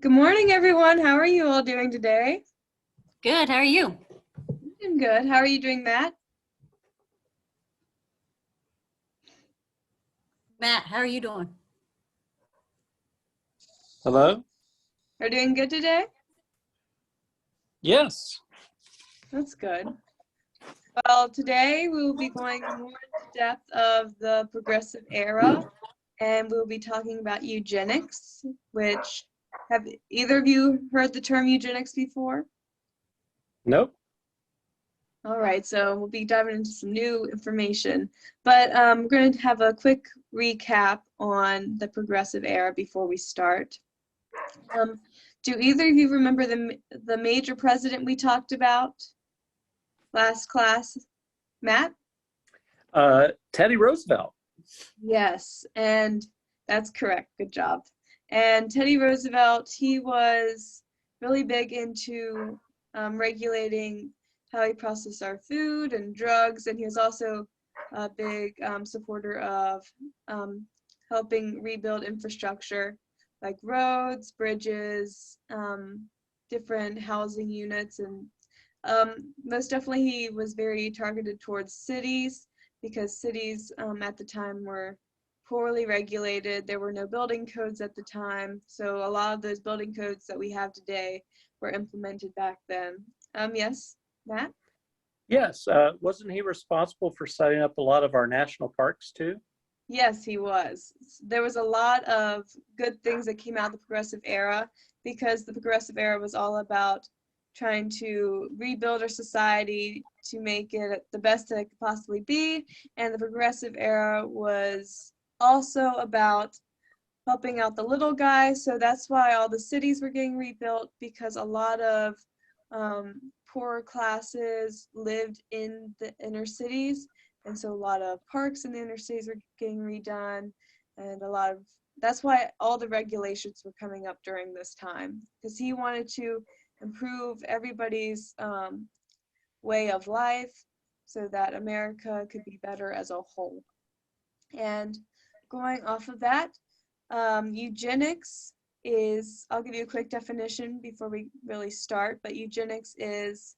Good morning, everyone. How are you all doing today? Good, how are you? I'm good. How are you doing, Matt? Matt, how are you doing? Hello? Are you doing good today? Yes. That's good. Well, today we will be going more into depth of the progressive era, and we'll be talking about eugenics, which have either of you heard the term eugenics before? Nope. All right, so we'll be diving into some new information, but we're going to have a quick recap on the progressive era before we start. Do either of you remember the major president we talked about last class? Matt? Teddy Roosevelt. Yes, and that's correct. Good job. And Teddy Roosevelt, he was really big into regulating how we process our food and drugs, and he was also a big supporter of helping rebuild infrastructure like roads, bridges, different housing units, and most definitely he was very targeted towards cities because cities at the time were poorly regulated. There were no building codes at the time, so a lot of those building codes that we have today were implemented back then. Yes, Matt? Yes. Wasn't he responsible for setting up a lot of our national parks too? Yes, he was. There was a lot of good things that came out of the progressive era because the progressive era was all about trying to rebuild our society to make it the best that it could possibly be. And the progressive era was also about helping out the little guys. So that's why all the cities were getting rebuilt, because a lot of poorer classes lived in the inner cities. And so a lot of parks in the inner cities were getting redone, and that's why all the regulations were coming up during this time, because he wanted to improve everybody's way of life so that America could be better as a whole. And going off of that, eugenics is, I'll give you a quick definition before we really start, but eugenics is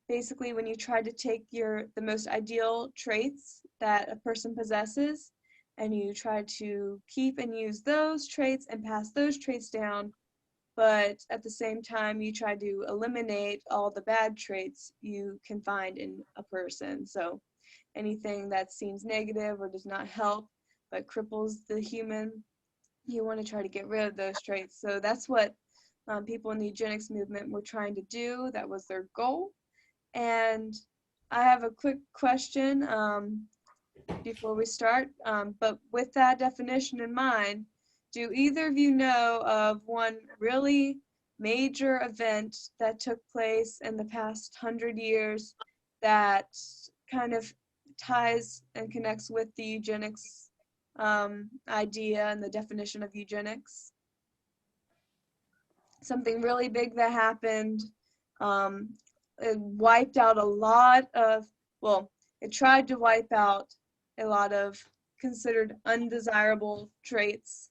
basically when you try to take the most ideal traits that a person possesses, and you try to keep and use those traits and pass those traits down, but at the same time you try to eliminate all the bad traits you can find in a person. So anything that seems negative or does not help but cripples the human, you want to try to get rid of those traits. So that's what people in the eugenics movement were trying to do. That was their goal. And I have a quick question before we start, but with that definition in mind, do either of you know of one really major event that took place in the past 100 years that kind of ties and connects with the eugenics idea and the definition of eugenics? Something really big that happened. It wiped out a lot of, well, it tried to wipe out a lot of considered undesirable traits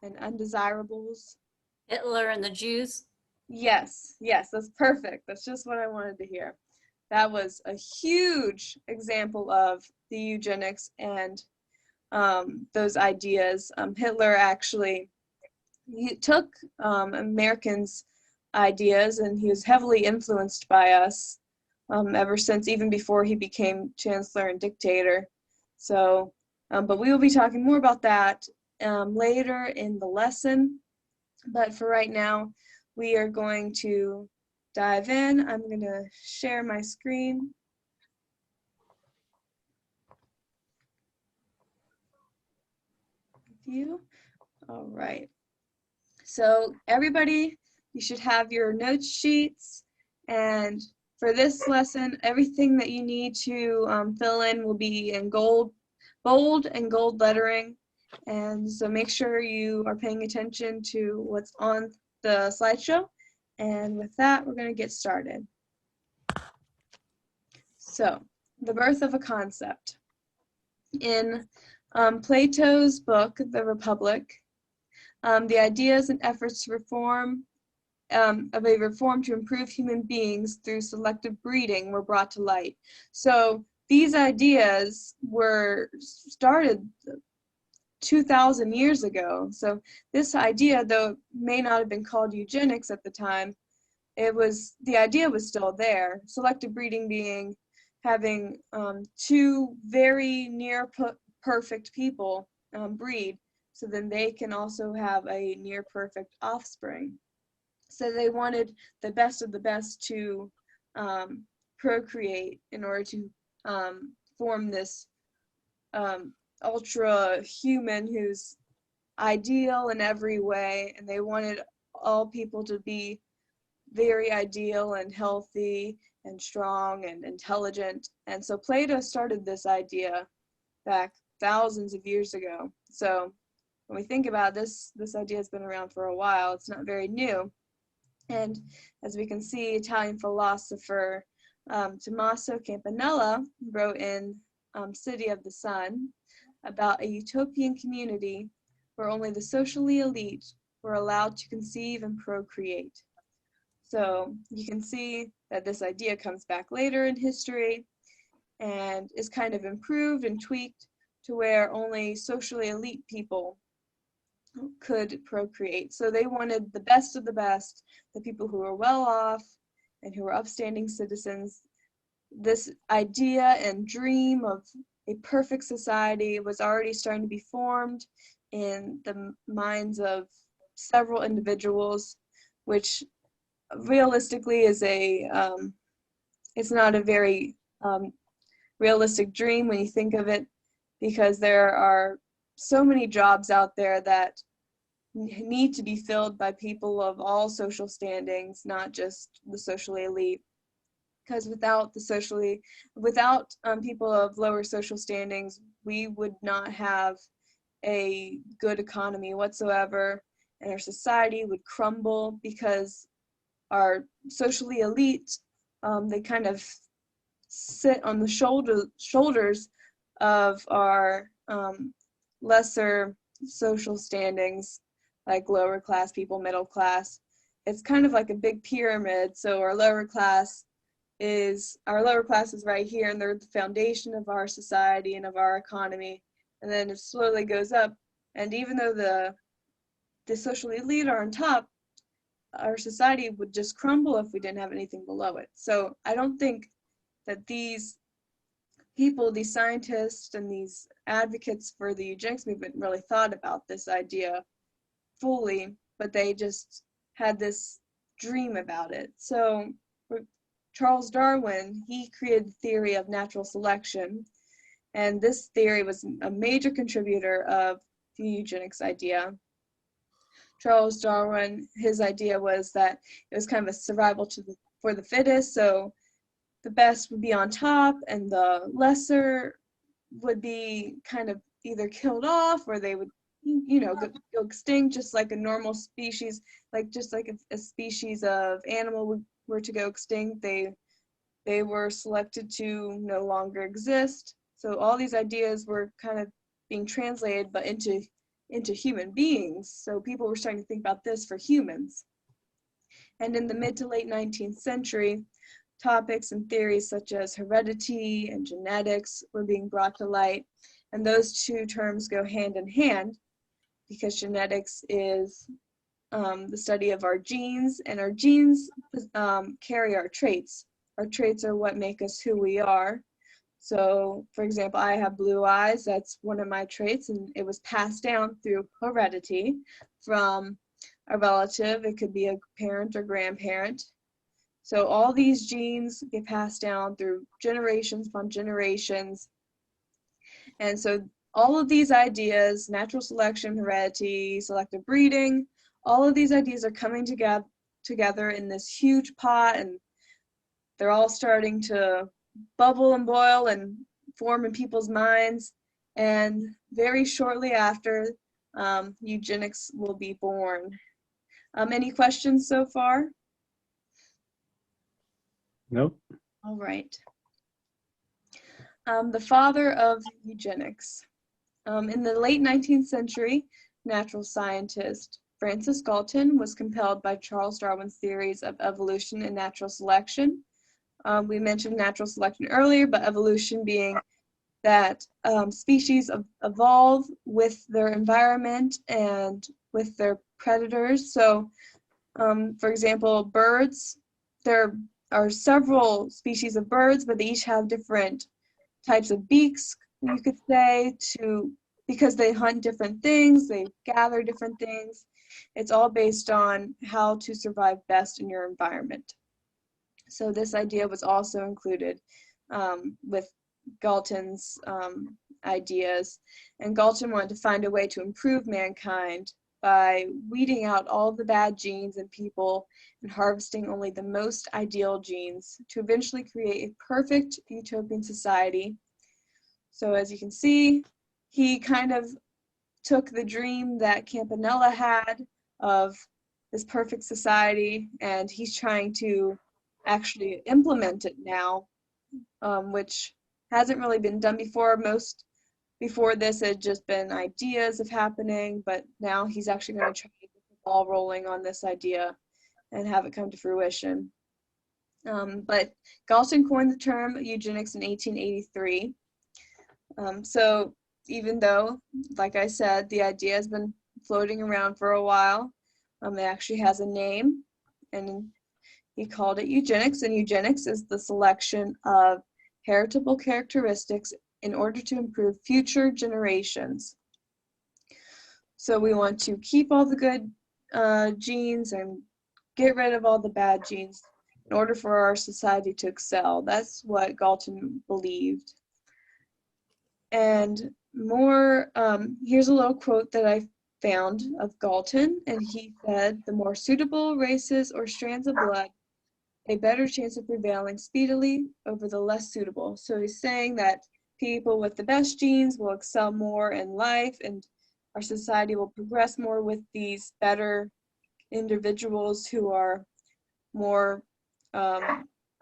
and undesirables. Hitler and the Jews? Yes, that's perfect. That's just what I wanted to hear. That was a huge example of the eugenics and those ideas. Hitler actually, he took Americans' ideas, and he was heavily influenced by us ever since, even before he became chancellor and dictator. So, but we will be talking more about that later in the lesson. But for right now, we are going to dive in. I'm going to share my screen. You. All right. So everybody, you should have your notes sheets, and for this lesson, everything that you need to fill in will be in bold and gold lettering, and so make sure you are paying attention to what's on the slideshow. And with that, we're going to get started. So, the birth of a concept. In Plato's book, The Republic, The ideas and efforts to of a reform to improve human beings through selective breeding were brought to light. So these ideas were started 2,000 years ago. So this idea, though it may not have been called eugenics at the time, the idea was still there. Selective breeding being having two very near perfect people breed, so then they can also have a near perfect offspring. So they wanted the best of the best to procreate in order to form this ultra human who's ideal in every way, and they wanted all people to be very ideal and healthy and strong and intelligent. And so Plato started this idea back thousands of years ago. So when we think about this idea has been around for a while. It's not very new. And as we can see, Italian philosopher Tommaso Campanella wrote in City of the Sun about a utopian community where only the socially elite were allowed to conceive and procreate. So you can see that this idea comes back later in history and is kind of improved and tweaked to where only socially elite people could procreate. So they wanted the best of the best, the people who were well off and who were upstanding citizens. This idea and dream of a perfect society was already starting to be formed in the minds of several individuals, which realistically is it's not a very realistic dream when you think of it, because there are so many jobs out there that need to be filled by people of all social standings, not just the socially elite. Because without people of lower social standings, we would not have a good economy whatsoever, and our society would crumble because our socially elite, they kind of sit on the shoulders of our lesser social standings, like lower class people, middle class. It's kind of like a big pyramid. So our lower class is right here, and they're the foundation of our society and of our economy. And then it slowly goes up. And even though the socially elite are on top, our society would just crumble if we didn't have anything below it. So I don't think that these people, these scientists and these advocates for the eugenics movement really thought about this idea fully, but they just had this dream about it. So Charles Darwin, he created the theory of natural selection, and this theory was a major contributor of the eugenics idea. Charles Darwin, his idea was that it was kind of a survival for the fittest, so the best would be on top and the lesser would be kind of either killed off, or they would go extinct, just like a normal species, just like a species of animal were to go extinct, they were selected to no longer exist. So all these ideas were kind of being translated but into human beings. So people were starting to think about this for humans. And in the mid to late 19th century, topics and theories such as heredity and genetics were being brought to light. And those two terms go hand in hand, because genetics is the study of our genes, and our genes carry our traits. Our traits are what make us who we are. So, for example, I have blue eyes. That's one of my traits, and it was passed down through heredity from a relative. It could be a parent or grandparent. So all these genes get passed down through generations upon generations. And so all of these ideas, natural selection, heredity, selective breeding, all of these ideas are coming together in this huge pot, and they're all starting to bubble and boil and form in people's minds. And very shortly after, eugenics will be born. Any questions so far? Nope. All right. The father of eugenics. In the late 19th century, natural scientist Francis Galton was compelled by Charles Darwin's theories of evolution and natural selection. We mentioned natural selection earlier, but evolution being that species evolve with their environment and with their predators. So, for example, birds, there are several species of birds, but they each have different types of beaks, you could say, because they hunt different things, they gather different things. It's all based on how to survive best in your environment. So this idea was also included with Galton's ideas. And Galton wanted to find a way to improve mankind by weeding out all the bad genes in people and harvesting only the most ideal genes to eventually create a perfect utopian society. So as you can see, he kind of took the dream that Campanella had of this perfect society, and he's trying to actually implement it now, which hasn't really been done before. Before this had just been ideas of happening, but now he's actually going to try to get the ball rolling on this idea and have it come to fruition. But Galton coined the term eugenics in 1883. So even though, like I said, the idea has been floating around for a while, it actually has a name, and he called it eugenics, and eugenics is the selection of heritable characteristics in order to improve future generations. So we want to keep all the good genes and get rid of all the bad genes in order for our society to excel. That's what Galton believed. And more, here's a little quote that I found of Galton, and he said, "The more suitable races or strands of blood, a better chance of prevailing speedily over the less suitable." So he's saying that people with the best genes will excel more in life, and our society will progress more with these better individuals who are more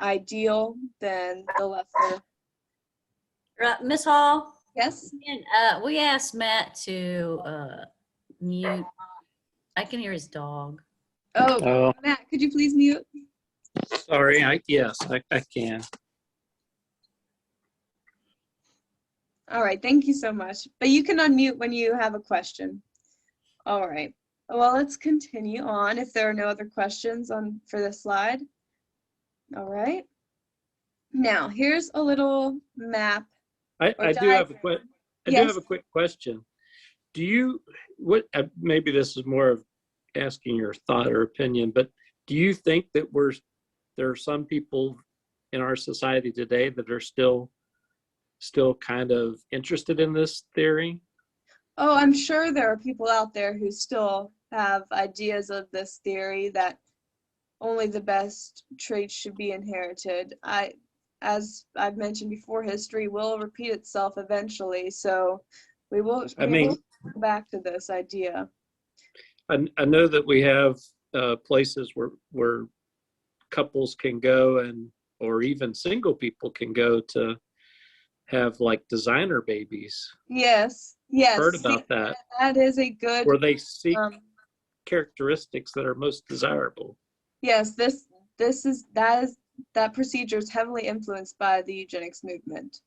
ideal than the lesser. Miss Hall, Yes? we asked Matt to mute. I can hear his dog. Oh, Matt, could you please mute? Sorry, yes, I can. All right, thank you so much. But you can unmute when you have a question. All right, well, let's continue on if there are no other questions for this slide. All right. Now, here's a little map. I do have a quick. I do Yes. have a quick question. Do you maybe this is more of asking your thought or opinion, but do you think that there are some people in our society today that are still kind of interested in this theory? Oh, I'm sure there are people out there who still have ideas of this theory that only the best traits should be inherited. As I've mentioned before, history will repeat itself eventually, so we will go back to this idea. I know that we have places where couples can go or even single people can go to have like designer babies. Yes. Heard about that. That is a good. Where they seek characteristics that are most desirable. Yes, that procedure is heavily influenced by the eugenics movement.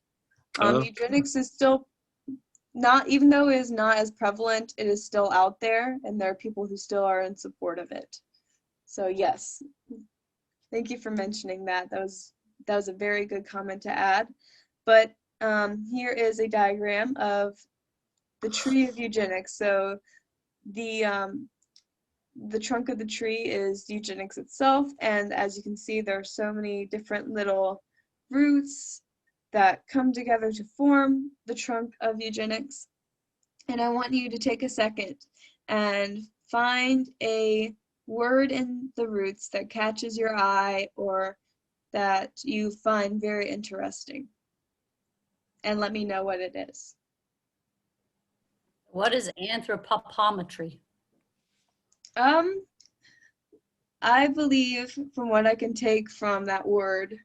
Eugenics is still not, even though it is not as prevalent, it is still out there, and there are people who still are in support of it. So yes, thank you for mentioning that. That was a very good comment to add. But here is a diagram of the tree of eugenics. So the trunk of the tree is eugenics itself, and as you can see, there are so many different little roots that come together to form the trunk of eugenics. And I want you to take a second and find a word in the roots that catches your eye or that you find very interesting, and let me know what it is. What is anthropometry? I believe, from what I can take from that word,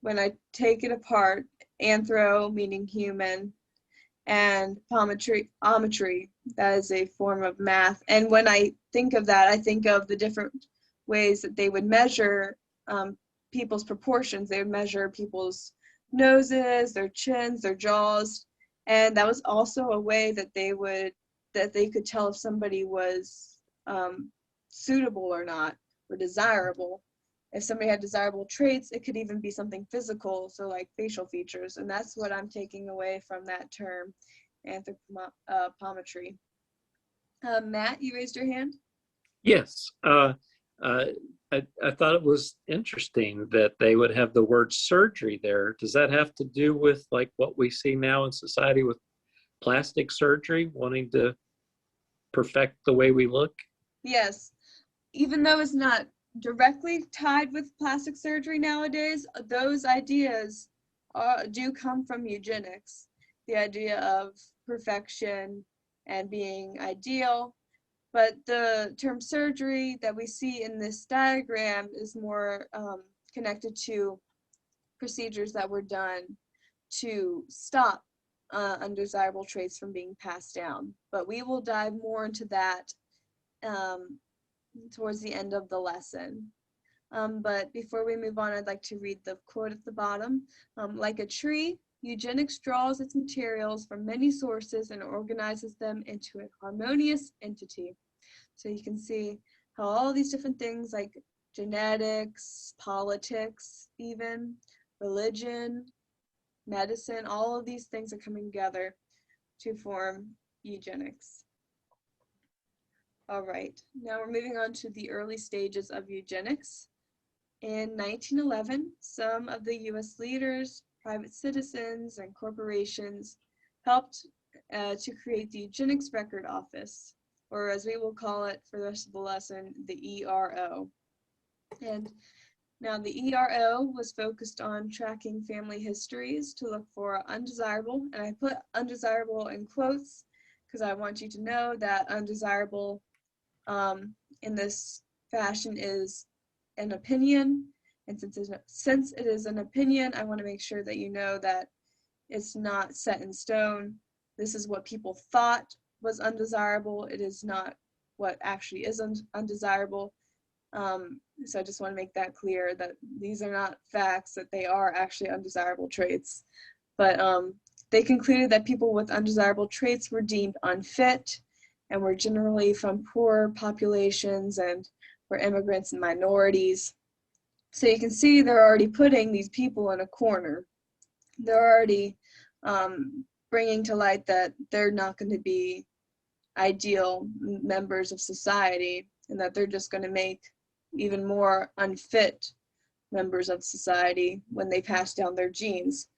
when I take it apart, anthro meaning human, and ometry That is a form of math. And when I think of that, I think of the different ways that they would measure people's proportions. They would measure people's noses, their chins, their jaws. And that was also a way that they could tell if somebody was suitable or not, or desirable. If somebody had desirable traits, it could even be something physical, so like facial features. And that's what I'm taking away from that term, anthropometry. Matt, you raised your hand? Yes. I thought it was interesting that they would have the word surgery there. Does that have to do with like what we see now in society with plastic surgery, wanting to perfect the way we look? Yes. Even though it's not directly tied with plastic surgery nowadays, those ideas do come from eugenics. The idea of perfection and being ideal. But the term surgery that we see in this diagram is more connected to procedures that were done to stop undesirable traits from being passed down. But we will dive more into that towards the end of the lesson. But before we move on, I'd like to read the quote at the bottom. Like a tree, eugenics draws its materials from many sources and organizes them into a harmonious entity. So you can see how all these different things like genetics, politics, even religion, medicine, all of these things are coming together to form eugenics. All right, now we're moving on to the early stages of eugenics. In 1911, some of the US leaders, private citizens, and corporations helped to create the Eugenics Record Office, or as we will call it for the rest of the lesson, the ERO. And now the ERO was focused on tracking family histories to look for undesirable, and I put undesirable in quotes because I want you to know that undesirable in this fashion is an opinion, and since it is an opinion, I want to make sure that you know that it's not set in stone. This is what people thought was undesirable. It is not what actually is undesirable. So I just want to make that clear that these are not facts, that they are actually undesirable traits. But they concluded that people with undesirable traits were deemed unfit and were generally from poor populations and were immigrants and minorities. So you can see they're already putting these people in a corner. They're already bringing to light that they're not going to be ideal members of society, and that they're just going to make even more unfit members of society when they pass down their genes.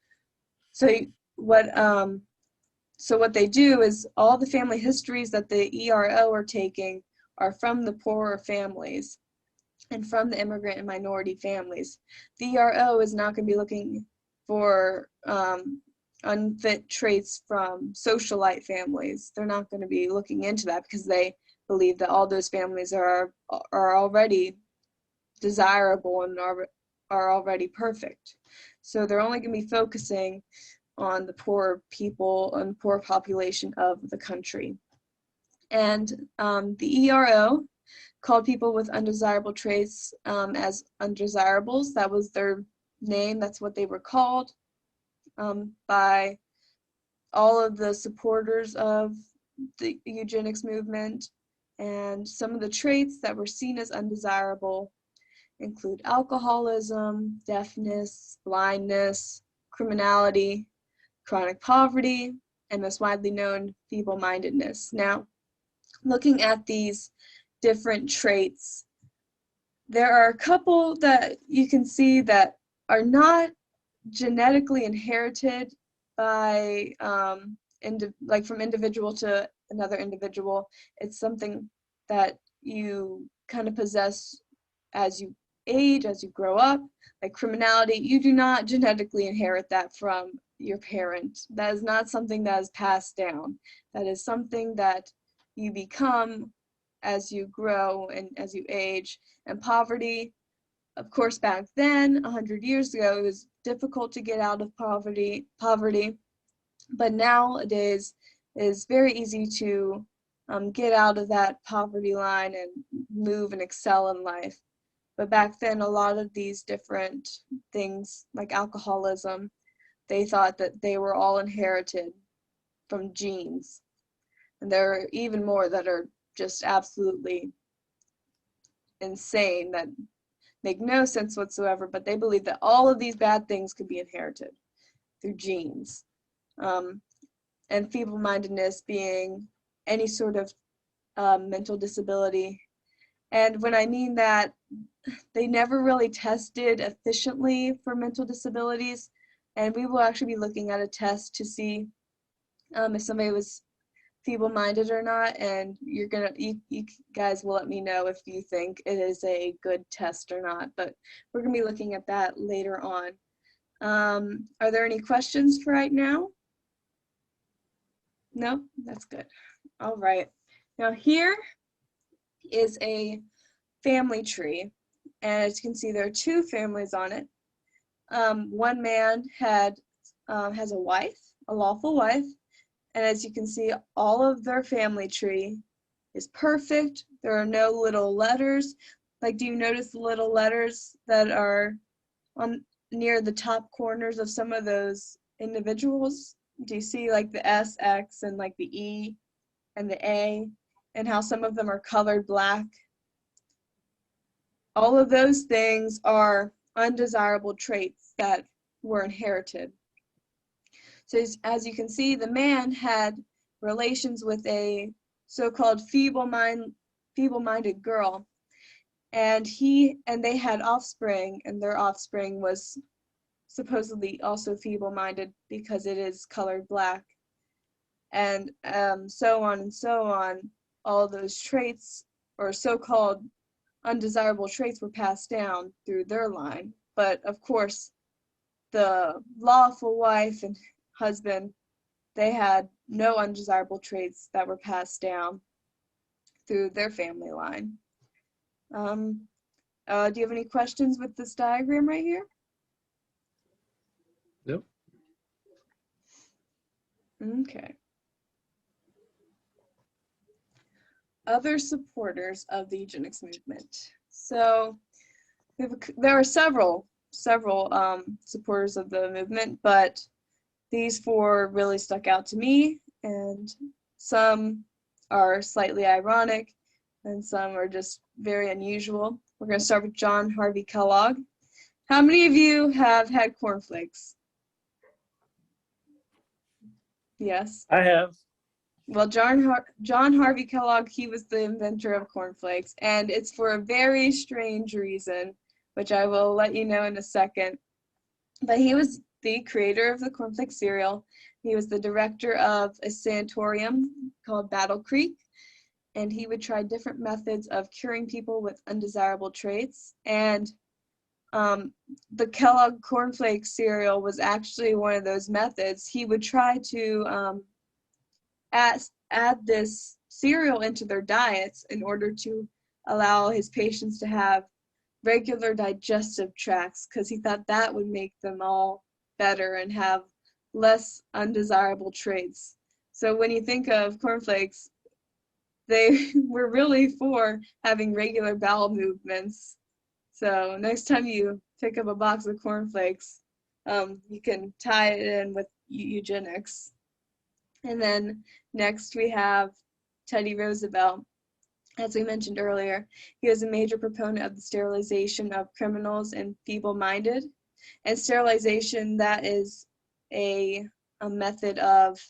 So what they do is all the family histories that the ERO are taking are from the poorer families and from the immigrant and minority families. The ERO is not going to be looking for unfit traits from socialite families. They're not going to be looking into that because they believe that all those families are already desirable and are already perfect. So they're only going to be focusing on the poor people and poor population of the country. And the ERO called people with undesirable traits as undesirables. That was their name. That's what they were called by all of the supporters of the eugenics movement. And some of the traits that were seen as undesirable include alcoholism, deafness, blindness, criminality, chronic poverty, and most widely known, feeble-mindedness. Now, looking at these different traits, there are a couple that you can see that are not genetically inherited by like from individual to another individual. It's something that you kind of possess as you age, as you grow up. Like criminality, you do not genetically inherit that from your parent. That is not something that is passed down. That is something that you become as you grow and as you age. And poverty, of course, back then, 100 years ago, it was difficult to get out of poverty, but nowadays it is very easy to get out of that poverty line and move and excel in life. But back then, a lot of these different things, like alcoholism, they thought that they were all inherited from genes. And there are even more that are just absolutely insane, that make no sense whatsoever, but they believe that all of these bad things could be inherited through genes. And feeble-mindedness being any sort of mental disability. And when I mean that, they never really tested efficiently for mental disabilities, and we will actually be looking at a test to see if somebody was feeble-minded or not, and you guys will let me know if you think it is a good test or not, but we're gonna be looking at that later on. Are there any questions for right now? No? That's good. All right. Now here is a family tree, and as you can see, there are two families on it. One man has a wife, a lawful wife, and as you can see, all of their family tree is perfect. There are no little letters. Like, do you notice the little letters that are on near the top corners of some of those individuals? Do you see like the S, X, and like the E and the A, and how some of them are colored black? All of those things are undesirable traits that were inherited. So as you can see, the man had relations with a so-called feeble-minded girl, and they had offspring, and their offspring was supposedly also feeble-minded because it is colored black, and so on and so on. All those traits, or so-called undesirable traits, were passed down through their line. But of course, the lawful wife and husband, they had no undesirable traits that were passed down through their family line. Do you have any questions with this diagram right here? Nope. Okay. Other supporters of the eugenics movement. So there are several supporters of the movement, but these four really stuck out to me, and some are slightly ironic, and some are just very unusual. We're going to start with John Harvey Kellogg. How many of you have had cornflakes? Yes. I have. Well, John Harvey Kellogg, he was the inventor of cornflakes, and it's for a very strange reason, which I will let you know in a second. But he was the creator of the cornflake cereal. He was the director of a sanatorium called Battle Creek, and he would try different methods of curing people with undesirable traits. And the Kellogg cornflake cereal was actually one of those methods. He would try to add this cereal into their diets in order to allow his patients to have regular digestive tracts, because he thought that would make them all better and have less undesirable traits. So when you think of cornflakes, they were really for having regular bowel movements. So next time you pick up a box of cornflakes, you can tie it in with eugenics. And then next we have Teddy Roosevelt. As we mentioned earlier, he was a major proponent of the sterilization of criminals and feeble-minded. And sterilization, that is a method of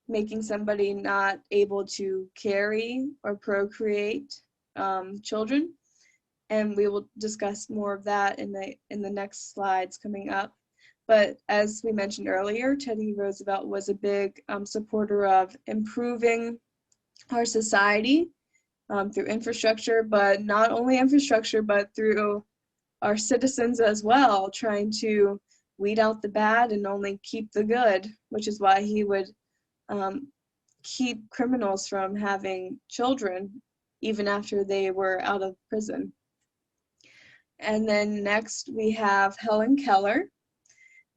making somebody not able to carry or procreate children. And we will discuss more of that in the next slides coming up. But as we mentioned earlier, Teddy Roosevelt was a big supporter of improving our society through infrastructure, but not only infrastructure, but through our citizens as well, trying to weed out the bad and only keep the good, which is why he would keep criminals from having children even after they were out of prison. And then next we have Helen Keller.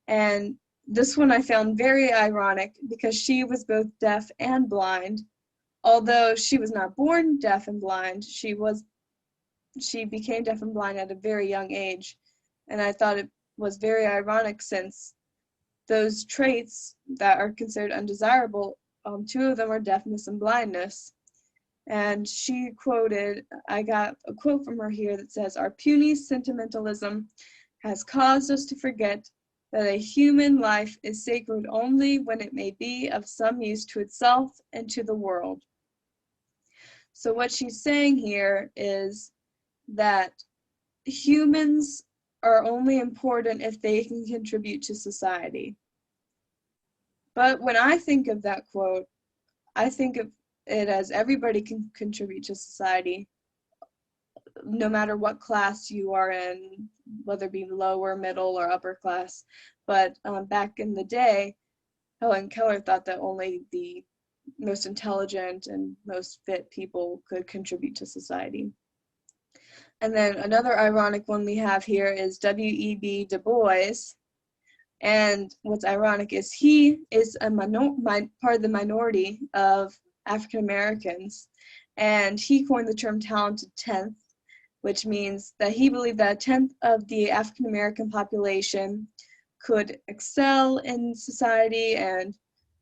And this one I found very ironic because she was both deaf and blind, although she was not born deaf and blind, she became deaf and blind at a very young age. And I thought it was very ironic, since those traits that are considered undesirable, two of them are deafness and blindness. And she quoted, I got a quote from her here that says, "Our puny sentimentalism has caused us to forget that a human life is sacred only when it may be of some use to itself and to the world." So what she's saying here is that humans are only important if they can contribute to society. But when I think of that quote, I think of it as everybody can contribute to society, no matter what class you are in, whether it be lower, middle, or upper class. But back in the day, Helen Keller thought that only the most intelligent and most fit people could contribute to society. And then another ironic one we have here is W.E.B. Du Bois. And what's ironic is he is a part of the minority of African Americans. And he coined the term talented tenth, which means that he believed that a tenth of the African American population could excel in society and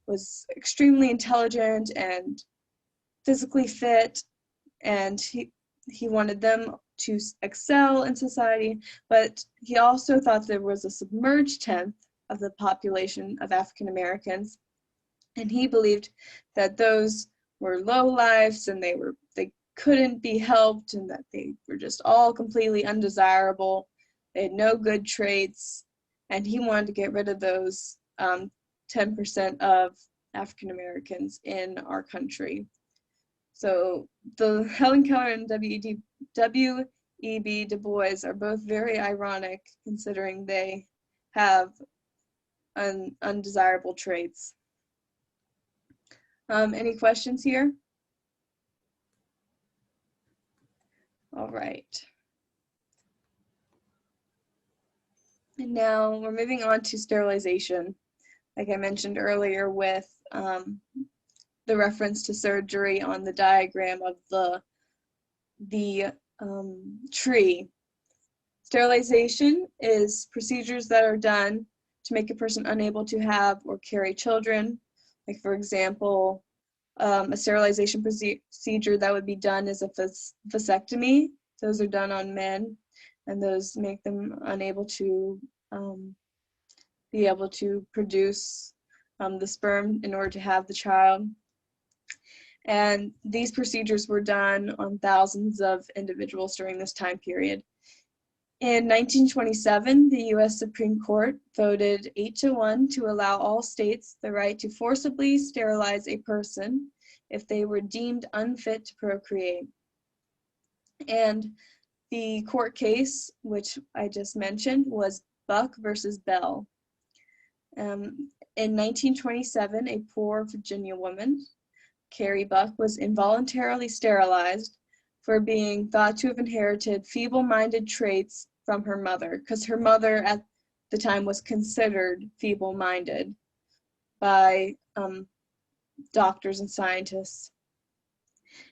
was extremely intelligent and physically fit, and he wanted them to excel in society. But he also thought there was a submerged tenth of the population of African Americans, and he believed that those were lowlifes and they couldn't be helped, and that they were just all completely undesirable. They had no good traits, and he wanted to get rid of those 10% of African Americans in our country. So the Helen Keller and W.E.B. Du Bois are both very ironic, considering they have undesirable traits. Any questions here? All right. And now we're moving on to sterilization. Like I mentioned earlier with the reference to surgery on the diagram of the tree. Sterilization is procedures that are done to make a person unable to have or carry children. Like, for example, a sterilization procedure that would be done is a vasectomy. Those are done on men, and those make them unable to be able to produce the sperm in order to have the child. And these procedures were done on thousands of individuals during this time period. In 1927, the U.S. Supreme Court voted 8-1 to allow all states the right to forcibly sterilize a person if they were deemed unfit to procreate. And the court case, which I just mentioned, was Buck versus Bell. In 1927, a poor Virginia woman, Carrie Buck, was involuntarily sterilized for being thought to have inherited feeble-minded traits from her mother, because her mother at the time was considered feeble-minded by doctors and scientists.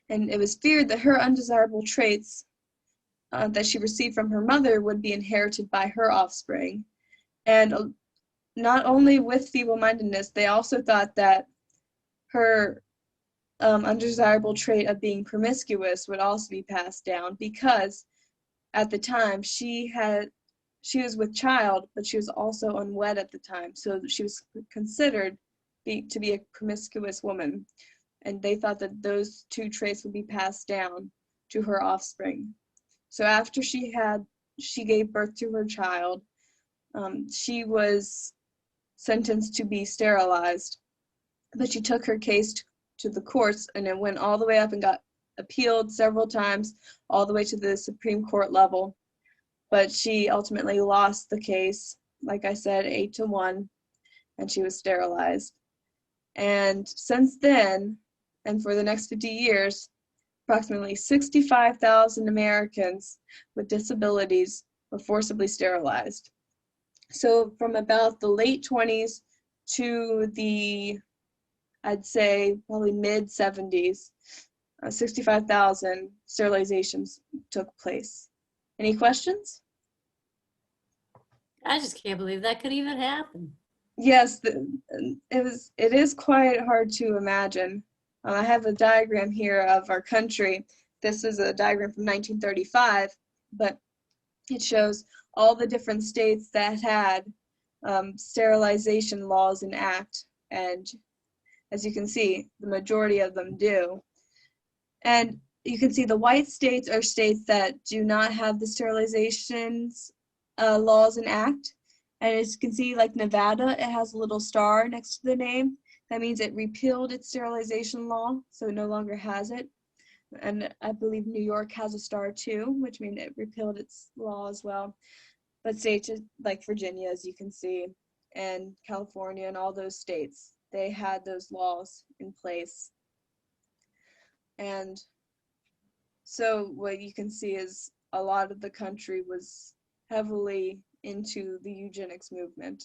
And it was feared that her undesirable traits that she received from her mother would be inherited by her offspring. And not only with feeble-mindedness, they also thought that her undesirable trait of being promiscuous would also be passed down, because at the time she was with child, but she was also unwed at the time, so she was considered to be a promiscuous woman, and they thought that those two traits would be passed down to her offspring. So after she gave birth to her child, she was sentenced to be sterilized, but she took her case to the courts, and it went all the way up and got appealed several times, all the way to the Supreme Court level. But she ultimately lost the case, like I said, 8-1, and she was sterilized. And since then, and for the next 50 years, approximately 65,000 Americans with disabilities were forcibly sterilized. So from about the late 20s to the I'd say probably mid-70s, 65,000 sterilizations took place. Any questions? I just can't believe that could even happen. Yes, it is quite hard to imagine. I have a diagram here of our country. This is a diagram from 1935, but it shows all the different states that had sterilization laws in act, and as you can see, the majority of them do. And you can see the white states are states that do not have the sterilizations laws in act. And as you can see, like Nevada, it has a little star next to the name. That means it repealed its sterilization law, so it no longer has it. And I believe New York has a star too, which means it repealed its law as well. But states like Virginia, as you can see, and California and all those states, they had those laws in place. And so what you can see is a lot of the country was heavily into the eugenics movement.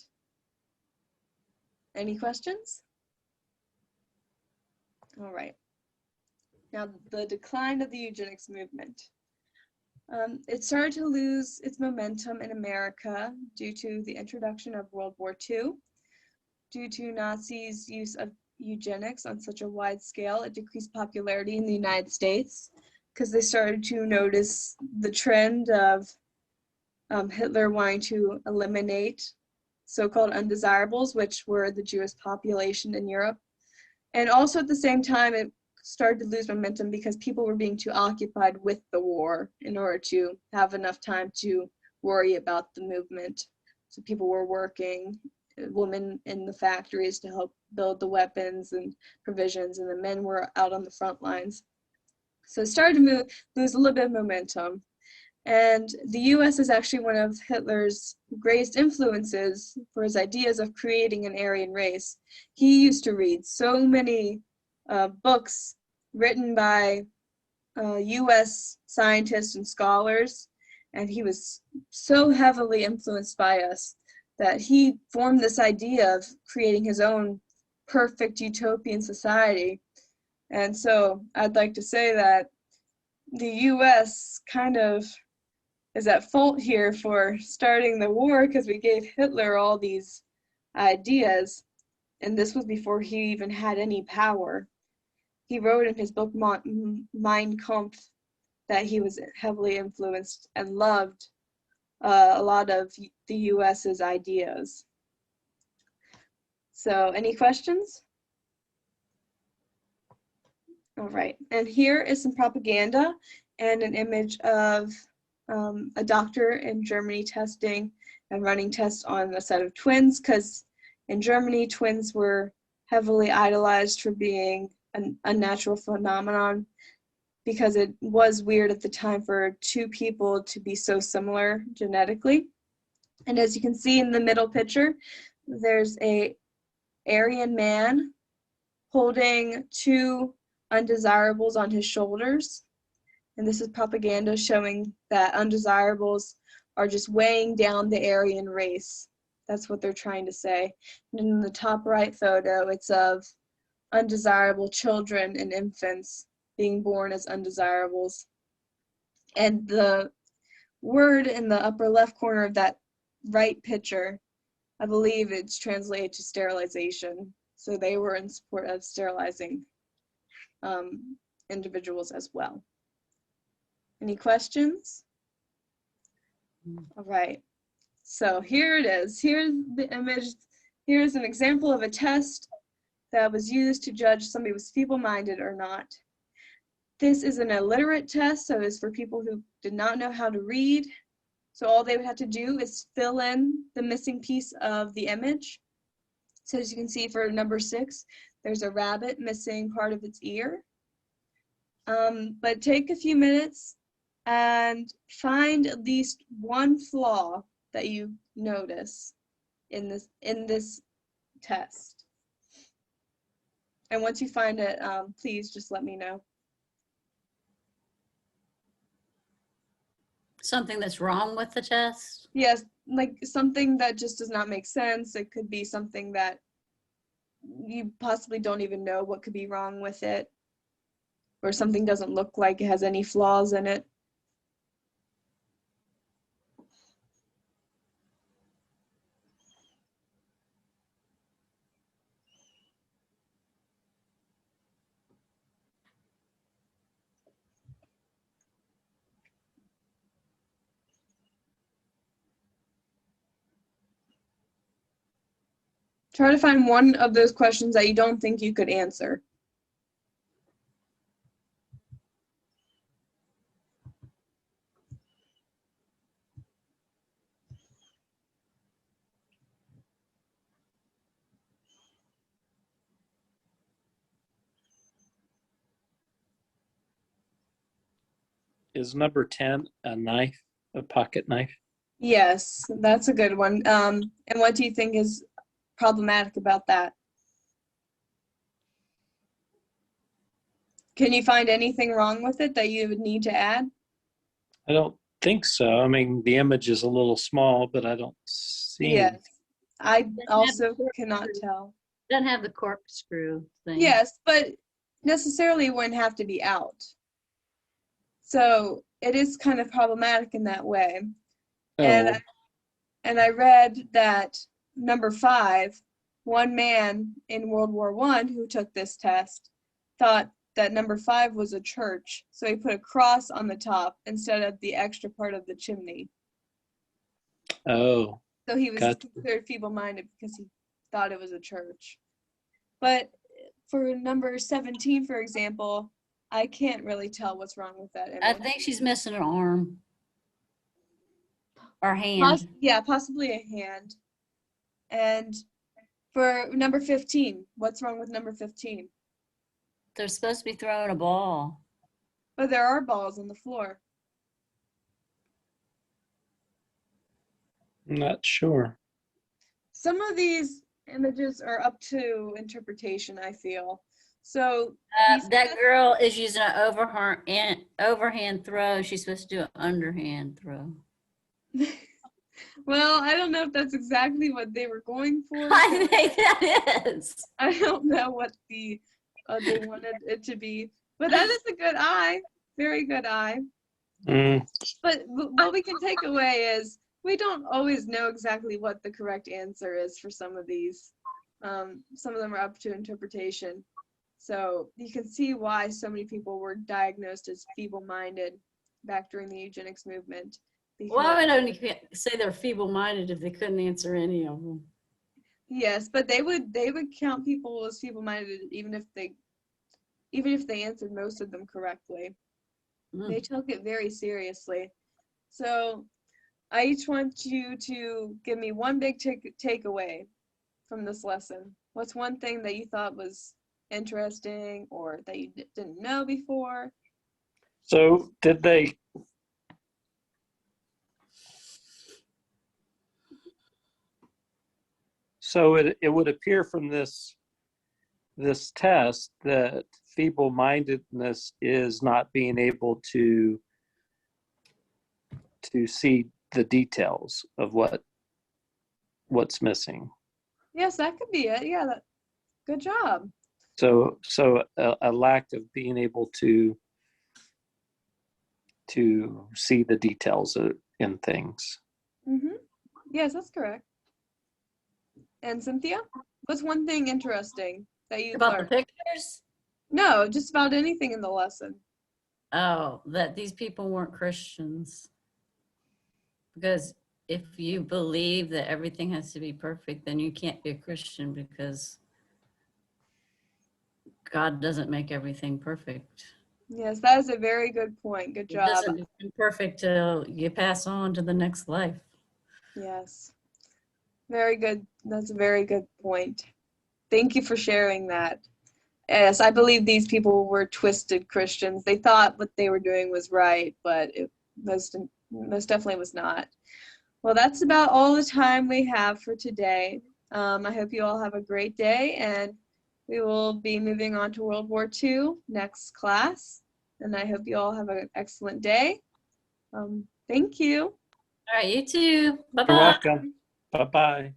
Any questions? All right. Now, the decline of the eugenics movement. It started to lose its momentum in America due to the introduction of World War II. Due to Nazis' use of eugenics on such a wide scale, it decreased popularity in the United States because they started to notice the trend of Hitler wanting to eliminate so-called undesirables, which were the Jewish population in Europe. And also at the same time, it started to lose momentum because people were being too occupied with the war in order to have enough time to worry about the movement. So people were working, women in the factories to help build the weapons and provisions, and the men were out on the front lines. So it started to lose a little bit of momentum. And the US is actually one of Hitler's greatest influences for his ideas of creating an Aryan race. He used to read so many books written by US scientists and scholars, and he was so heavily influenced by us that he formed this idea of creating his own perfect utopian society. And so I'd like to say that the US kind of is at fault here for starting the war because we gave Hitler all these ideas, and this was before he even had any power. He wrote in his book Mein Kampf that he was heavily influenced and loved a lot of the US's ideas. So any questions? All right, and here is some propaganda and an image of a doctor in Germany testing and running tests on a set of twins, because in Germany, twins were heavily idolized for being an unnatural phenomenon, because it was weird at the time for two people to be so similar genetically. And as you can see in the middle picture, there's a Aryan man holding two undesirables on his shoulders. And this is propaganda showing that undesirables are just weighing down the Aryan race. That's what they're trying to say. And in the top right photo, it's of undesirable children and infants being born as undesirables. And the word in the upper left corner of that right picture, I believe it's translated to sterilization. So they were in support of sterilizing individuals as well. Any questions? All right, so here it is. Here's the image. Here's an example of a test that was used to judge somebody was feeble-minded or not. This is an illiterate test, so it's for people who did not know how to read. So all they would have to do is fill in the missing piece of the image. So as you can see for number 6, there's a rabbit missing part of its ear. But take a few minutes and find at least one flaw that you notice in this test. And once you find it, please just let me know. Something that's wrong with the test? Yes, like something that just does not make sense. It could be something that you possibly don't even know what could be wrong with it, or something doesn't look like it has any flaws in it. Try to find one of those questions that you don't think you could answer. Is number 10 a knife, a pocket knife? Yes, that's a good one. And what do you think is problematic about that? Can you find anything wrong with it that you would need to add? I don't think so. I mean, the image is a little small, but I don't see. Yes, I Doesn't have also the cannot corkscrew. tell. Doesn't have the corkscrew thing. Yes, but necessarily wouldn't have to be out. So it is kind of problematic in that way. Oh, And I read that number 5, one man in World War I who took this test thought that number 5 was a church, so he put a cross on the top instead of the extra part of the chimney. oh, So he was gotcha. considered feeble-minded because he thought it was a church. But for number 17, for example, I can't really tell what's wrong with that I image. think she's missing an arm or hand. Yeah, possibly a hand. And for number 15, what's wrong with number 15? They're supposed to be throwing a ball. But there are balls on the floor. I'm not sure. Some of these images are up to interpretation, I feel. So That girl is using an overhand throw. She's supposed to do an underhand throw. well, I don't know if that's exactly what they were going for. I think that is. I don't know what they wanted it to be, but that is a good eye, very good eye. But what we can take away is we don't always know exactly what the correct answer is for some of these. Some of them are up to interpretation. So you can see why so many people were diagnosed as feeble-minded back during the eugenics movement. Well, I would only say they're feeble-minded if they couldn't answer any of them. Yes, but they would count people as feeble-minded even if they answered most of them correctly. They took it very seriously. So I each want you to give me one big takeaway from this lesson. What's one thing that you thought was interesting or that you didn't know before? So did they, so it would appear from this test that feeble-mindedness is not being able to see the details of what's missing. Yes, that could be it. Yeah, good job. So a lack of being able to see the details in things. Mm-hmm. Yes, that's correct. And Cynthia, what's one thing interesting that you About learned? the pictures? No, just about anything in the lesson. Oh, that these people weren't Christians. Because if you believe that everything has to be perfect, then you can't be a Christian because God doesn't make everything perfect. Yes, that is a very good point. Good It job. doesn't become perfect till you pass on to the next life. Yes. Very good. That's a very good point. Thank you for sharing that. Yes, I believe these people were twisted Christians. They thought what they were doing was right, but it most definitely was not. Well, that's about all the time we have for today. I hope you all have a great day, and we will be moving on to World War II next class. And I hope you all have an excellent day. Thank you. All right, you too. Bye-bye. You're welcome. Bye-bye.